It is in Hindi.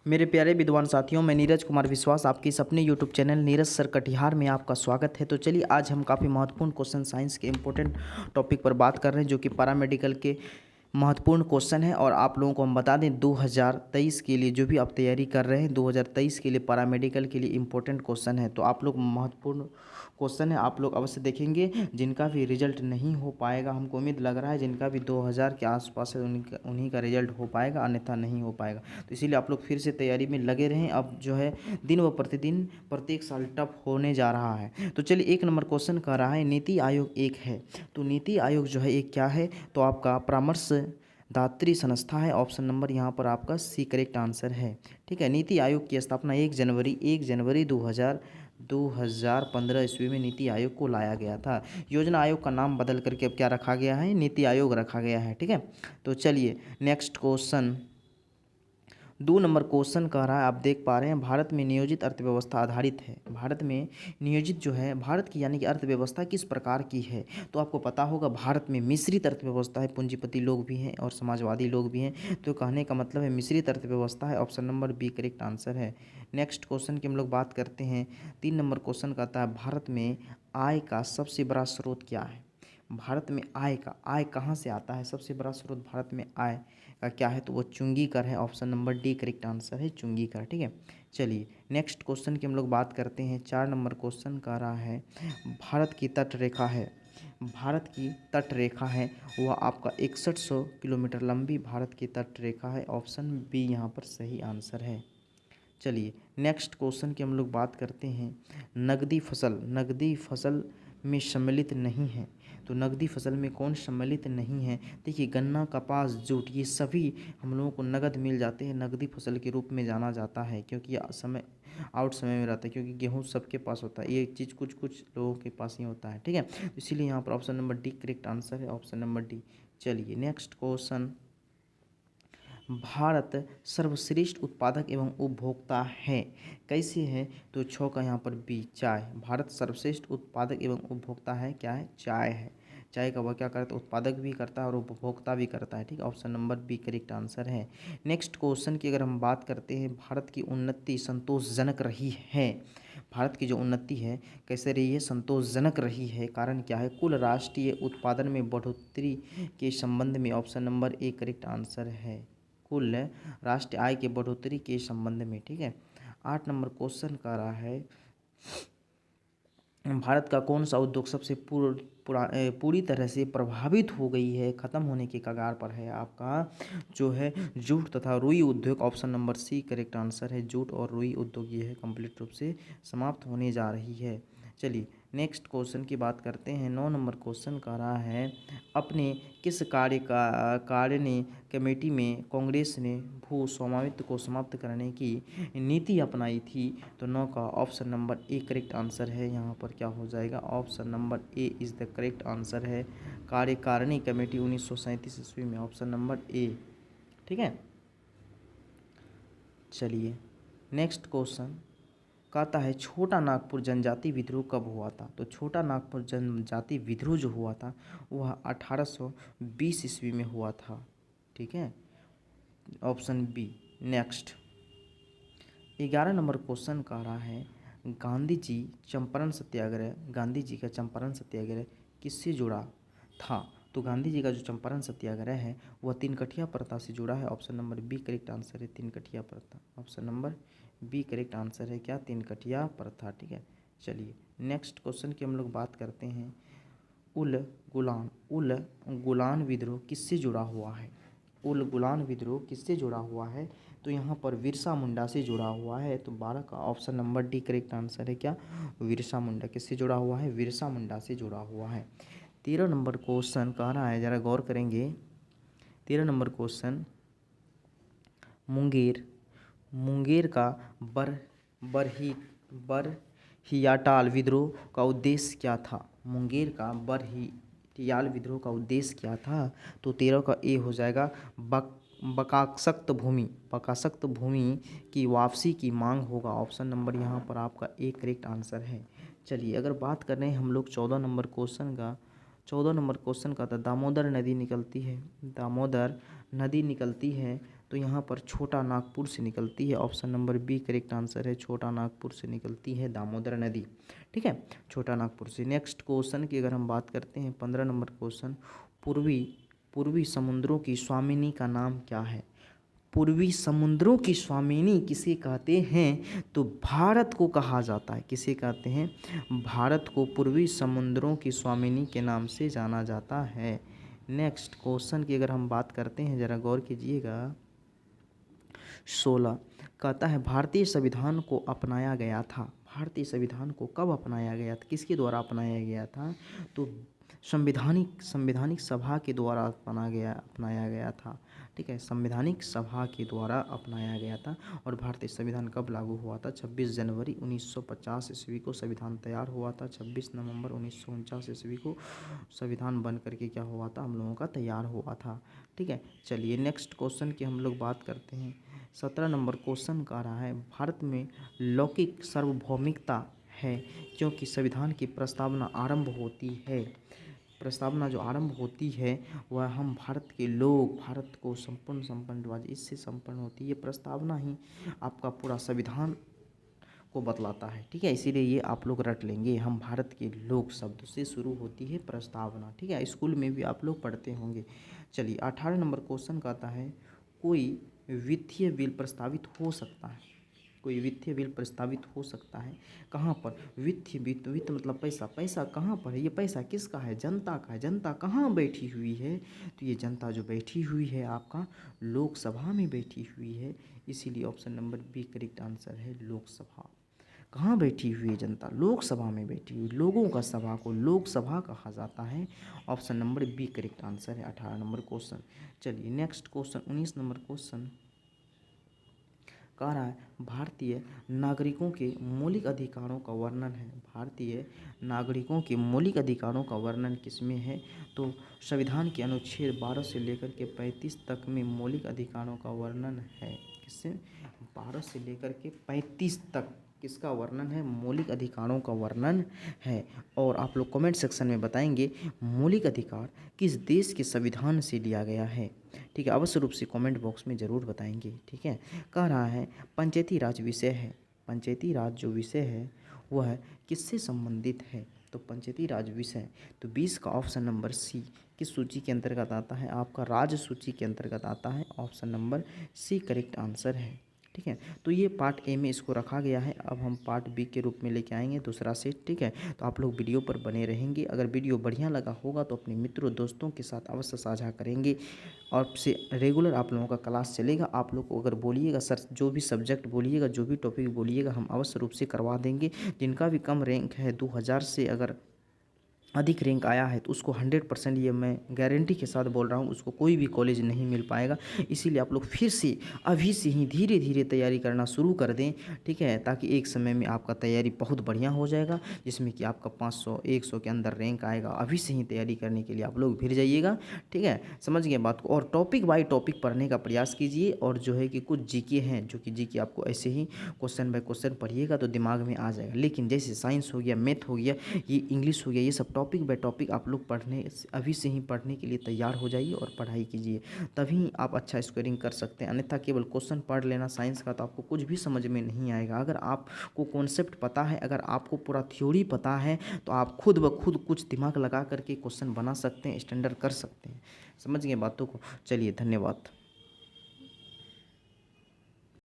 मेरे प्यारे विद्वान साथियों, मैं नीरज कुमार विश्वास आपके इस अपने YouTube channel Neeraj sir Katihar में आपका स्वागत है। तो चलिए आज हम काफ़ी महत्वपूर्ण क्वेश्चन साइंस के इंपॉर्टेंट टॉपिक पर बात कर रहे हैं, जो कि पैरामेडिकल के महत्वपूर्ण क्वेश्चन है। और आप लोगों को हम बता दें 2023 के लिए जो भी आप तैयारी कर रहे हैं 2023 के लिए पैरामेडिकल के लिए इंपॉर्टेंट क्वेश्चन है। तो आप लोग महत्वपूर्ण क्वेश्चन है, आप लोग अवश्य देखेंगे। जिनका भी रिजल्ट नहीं हो पाएगा, हमको उम्मीद लग रहा है जिनका भी 2000 के आसपास है उन्हीं का रिजल्ट हो पाएगा, अन्यथा नहीं हो पाएगा। तो इसीलिए आप लोग फिर से तैयारी में लगे रहें। अब जो है दिन व प्रतिदिन प्रत्येक साल टफ होने जा रहा है। तो चलिए 1 नंबर क्वेश्चन कर रहा है, नीति आयोग एक है। तो नीति आयोग जो है एक क्या है, तो आपका परामर्श दात्री संस्था है। ऑप्शन नंबर यहाँ पर आपका सी करेक्ट आंसर है। ठीक है, नीति आयोग की स्थापना 1 जनवरी 2015 ईस्वी में नीति आयोग को लाया गया था। योजना आयोग का नाम बदल करके अब क्या रखा गया है, नीति आयोग रखा गया है। ठीक है, तो चलिए नेक्स्ट क्वेश्चन 2 नंबर क्वेश्चन कह रहा है, आप देख पा रहे हैं भारत में नियोजित अर्थव्यवस्था आधारित है। भारत में नियोजित जो है भारत की यानी कि अर्थव्यवस्था किस प्रकार की है। तो आपको पता होगा भारत में मिश्रित अर्थव्यवस्था है, पूंजीपति लोग भी हैं और समाजवादी लोग भी हैं। तो कहने का मतलब है मिश्रित अर्थव्यवस्था है। Option number B correct answer है। नेक्स्ट क्वेश्चन की हम लोग बात करते हैं। 3 नंबर क्वेश्चन कहता है भारत में आय का सबसे बड़ा स्रोत क्या है। भारत में आय कहाँ से आता है, सबसे बड़ा स्रोत भारत में आय का क्या है, तो वो चुंगी कर है। Option number D correct answer है, चुंगी कर। ठीक है, चलिए नेक्स्ट क्वेश्चन की हम लोग बात करते हैं। 4 नंबर क्वेश्चन का रहा है, भारत की तट रेखा है, भारत की तट रेखा है वह आपका 6100 किलोमीटर लंबी भारत की तट रेखा है। ऑप्शन बी यहाँ पर सही आंसर है। चलिए नेक्स्ट क्वेश्चन की हम लोग बात करते हैं, नगदी फसल में सम्मिलित नहीं है। तो नगदी फसल में कौन सम्मिलित नहीं है। देखिए गन्ना, कपास, जूट ये सभी हम लोगों को नगद मिल जाते हैं, नगदी फसल के रूप में जाना जाता है, क्योंकि ये समय में रहता है। क्योंकि गेहूँ सबके पास होता है, ये चीज़ कुछ कुछ लोगों के पास ही होता है। ठीक है, तो इसीलिए यहाँ पर option number D correct answer है, ऑप्शन नंबर डी। चलिए नेक्स्ट क्वेश्चन, भारत सर्वश्रेष्ठ उत्पादक एवं उपभोक्ता है, कैसे है, तो 6 का यहाँ पर बी चाय। भारत सर्वश्रेष्ठ उत्पादक एवं उपभोक्ता है, क्या है, चाय है। चाय का वह क्या करता है, उत्पादक भी करता है और उपभोक्ता भी करता है। ठीक है, option number B correct answer है। नेक्स्ट क्वेश्चन की अगर हम बात करते हैं, भारत की उन्नति संतोषजनक रही है। भारत की जो उन्नति है कैसे रही है, संतोषजनक रही है। कारण क्या है, कुल राष्ट्रीय उत्पादन में बढ़ोतरी के संबंध में। Option number A correct answer है, कुल राष्ट्रीय आय के बढ़ोतरी के संबंध में। ठीक है, 8 नंबर क्वेश्चन का रहा है, भारत का कौन सा उद्योग सबसे पूरी तरह से प्रभावित हो गई है, ख़त्म होने के कगार पर है। आपका जो है जूट तथा रुई उद्योग। Option number C correct answer है, जूट और रुई उद्योग ये है कंप्लीट रूप से समाप्त होने जा रही है। चलिए नेक्स्ट क्वेश्चन की बात करते हैं। 9 नंबर क्वेश्चन का रहा है, अपने किस कार्य कमेटी में कांग्रेस ने भू स्वामित्व को समाप्त करने की नीति अपनाई थी। तो 9 का option number A correct answer है। यहाँ पर क्या हो जाएगा, option number A is the correct answer है, कार्यकारिणी कमेटी 1937 ईस्वी में। Option number A. ठीक है, चलिए नेक्स्ट क्वेश्चन कहता है, छोटा नागपुर जनजाति विद्रोह कब हुआ था। तो छोटा नागपुर जनजाति विद्रोह जो हुआ था वह 1820 ईस्वी में हुआ था। ठीक है, option B. Next 11 number question कह रहा है, गांधी जी का चंपारण सत्याग्रह किससे जुड़ा था। तो गांधी जी का जो चंपारण सत्याग्रह है वह तीनकठिया प्रथा से जुड़ा है। Option number B correct answer है, तीनकठिया प्रथा। Option number B correct answer है, क्या, तीनकठिया प्रथा। ठीक है, चलिए नेक्स्ट क्वेश्चन की हम लोग बात करते हैं, उल गुलान विद्रोह किससे जुड़ा हुआ है। उल गुलान विद्रोह किससे जुड़ा हुआ है, तो यहाँ पर बिरसा मुंडा से जुड़ा हुआ है। तो 12 का option number D correct answer है, क्या, बिरसा मुंडा। किससे जुड़ा हुआ है, बिरसा मुंडा से जुड़ा हुआ है। 13 नंबर क्वेश्चन कह रहा है, ज़रा गौर करेंगे। 13 नंबर क्वेश्चन, मुंगेर का बरहियाटाल विद्रोह का उद्देश्य क्या था। मुंगेर का बरहियाल विद्रोह का उद्देश्य क्या था। तो 13 का ए हो जाएगा, बकासक्त भूमि की वापसी की मांग होगा। ऑप्शन नंबर यहाँ पर आपका ए करेक्ट आंसर है। चलिए अगर बात कर रहे हैं हम लोग 14 नंबर क्वेश्चन का, 14 नंबर क्वेश्चन का था, दामोदर नदी निकलती है तो यहाँ पर छोटा नागपुर से निकलती है। Option number B correct answer है, छोटा नागपुर से निकलती है दामोदर नदी। ठीक है, छोटा नागपुर से। नेक्स्ट क्वेश्चन की अगर हम बात करते हैं 15 नंबर क्वेश्चन, पूर्वी पूर्वी समुद्रों की स्वामिनी का नाम क्या है? पूर्वी समुद्रों की स्वामिनी किसे कहते हैं? तो भारत को कहा जाता है। किसे कहते हैं? भारत को पूर्वी समुद्रों की स्वामिनी के नाम से जाना जाता है। नेक्स्ट क्वेश्चन की अगर हम बात करते हैं, ज़रा गौर कीजिएगा। 16 कहता है भारतीय संविधान को अपनाया गया था। भारतीय संविधान को कब अपनाया गया था? किसके द्वारा अपनाया गया था? तो संवैधानिक सभा के द्वारा अपनाया गया था। ठीक है, संवैधानिक सभा के द्वारा अपनाया गया था। और भारतीय संविधान कब लागू हुआ था? 26 जनवरी 1950 ईस्वी को संविधान तैयार हुआ था। 26 नवंबर 1949 ईस्वी को संविधान बन करके क्या हुआ था? हम लोगों का तैयार हुआ था। ठीक है, चलिए नेक्स्ट क्वेश्चन की हम लोग बात करते हैं। 17 नंबर क्वेश्चन कह रहा है भारत में लौकिक सार्वभौमिकता है क्योंकि संविधान की प्रस्तावना आरंभ होती है। प्रस्तावना जो आरंभ होती है वह हम भारत के लोग, भारत को संपन्नवादी इससे संपन्न होती है। ये प्रस्तावना ही आपका पूरा संविधान को बतलाता है। ठीक है, इसीलिए ये आप लोग रट लेंगे। हम भारत के लोग शब्द से शुरू होती है प्रस्तावना। ठीक है, स्कूल में भी आप लोग पढ़ते होंगे। चलिए 18 नंबर क्वेश्चन कहता है कोई वित्तीय बिल प्रस्तावित हो सकता है। कोई वित्तीय बिल प्रस्तावित हो सकता है कहाँ पर? वित्त मतलब पैसा। पैसा कहाँ पर है? ये पैसा किसका है? जनता का है। जनता कहाँ बैठी हुई है? तो ये जनता जो बैठी हुई है आपका लोकसभा में बैठी हुई है। इसीलिए option number B correct answer है, लोकसभा। कहाँ बैठी हुई है जनता? लोकसभा में बैठी हुई। लोगों का सभा को लोकसभा कहा जाता है। Option number B correct answer है 18 नंबर क्वेश्चन। चलिए नेक्स्ट क्वेश्चन 19 नंबर क्वेश्चन कह रहा है भारतीय नागरिकों के मौलिक अधिकारों का वर्णन है। भारतीय नागरिकों के मौलिक अधिकारों का वर्णन किसमें है? तो संविधान के अनुच्छेद 12 से लेकर के 35 तक में मौलिक अधिकारों का वर्णन है। किससे? 12 से लेकर के 35 तक किसका वर्णन है? मौलिक अधिकारों का वर्णन है। और आप लोग कमेंट सेक्शन में बताएंगे मौलिक अधिकार किस देश के संविधान से लिया गया है। ठीक है, अवश्य रूप से कमेंट बॉक्स में ज़रूर बताएंगे। ठीक है, कह रहा है पंचायती राज विषय है। पंचायती राज जो विषय है वह किससे संबंधित है? तो पंचायती राज विषय तो 20 का ऑप्शन नंबर सी किस सूची के अंतर्गत आता है? आपका राज्य सूची के अंतर्गत आता है। Option number C correct answer है। ठीक है, तो ये पार्ट ए में इसको रखा गया है। अब हम पार्ट बी के रूप में लेके आएंगे दूसरा सेट। ठीक है, तो आप लोग वीडियो पर बने रहेंगे। अगर वीडियो बढ़िया लगा होगा तो अपने मित्रों दोस्तों के साथ अवश्य साझा करेंगे। और से रेगुलर आप लोगों का क्लास चलेगा। आप लोग को अगर बोलिएगा सर जो भी सब्जेक्ट बोलिएगा, जो भी टॉपिक बोलिएगा, हम अवश्य रूप से करवा देंगे। जिनका भी कम रैंक है 2000 से अगर अधिक रैंक आया है तो उसको 100% ये मैं गारंटी के साथ बोल रहा हूँ, उसको कोई भी कॉलेज नहीं मिल पाएगा। इसीलिए आप लोग फिर से अभी से ही धीरे धीरे तैयारी करना शुरू कर दें। ठीक है, ताकि एक समय में आपका तैयारी बहुत बढ़िया हो जाएगा, जिसमें कि आपका 500 100 के अंदर रैंक आएगा। अभी से ही तैयारी करने के लिए आप लोग भिड़ जाइएगा। ठीक है, समझ गए बात को। और टॉपिक बाय टॉपिक पढ़ने का प्रयास कीजिए। और जो है कि कुछ जीके हैं, जो कि जीके आपको ऐसे ही क्वेश्चन बाय क्वेश्चन पढ़िएगा तो दिमाग में आ जाएगा। लेकिन जैसे साइंस हो गया, मैथ हो गया, ये इंग्लिश हो गया, ये सब टॉपिक बाय टॉपिक आप लोग अभी से ही पढ़ने के लिए तैयार हो जाइए और पढ़ाई कीजिए, तभी आप अच्छा स्कोरिंग कर सकते हैं। अन्यथा केवल क्वेश्चन पढ़ लेना साइंस का तो आपको कुछ भी समझ में नहीं आएगा। अगर आपको कॉन्सेप्ट पता है, अगर आपको पूरा थ्योरी पता है, तो आप खुद ब खुद कुछ दिमाग लगा करके क्वेश्चन बना सकते हैं, स्टैंडर्ड कर सकते हैं। समझ गए बातों को? चलिए धन्यवाद।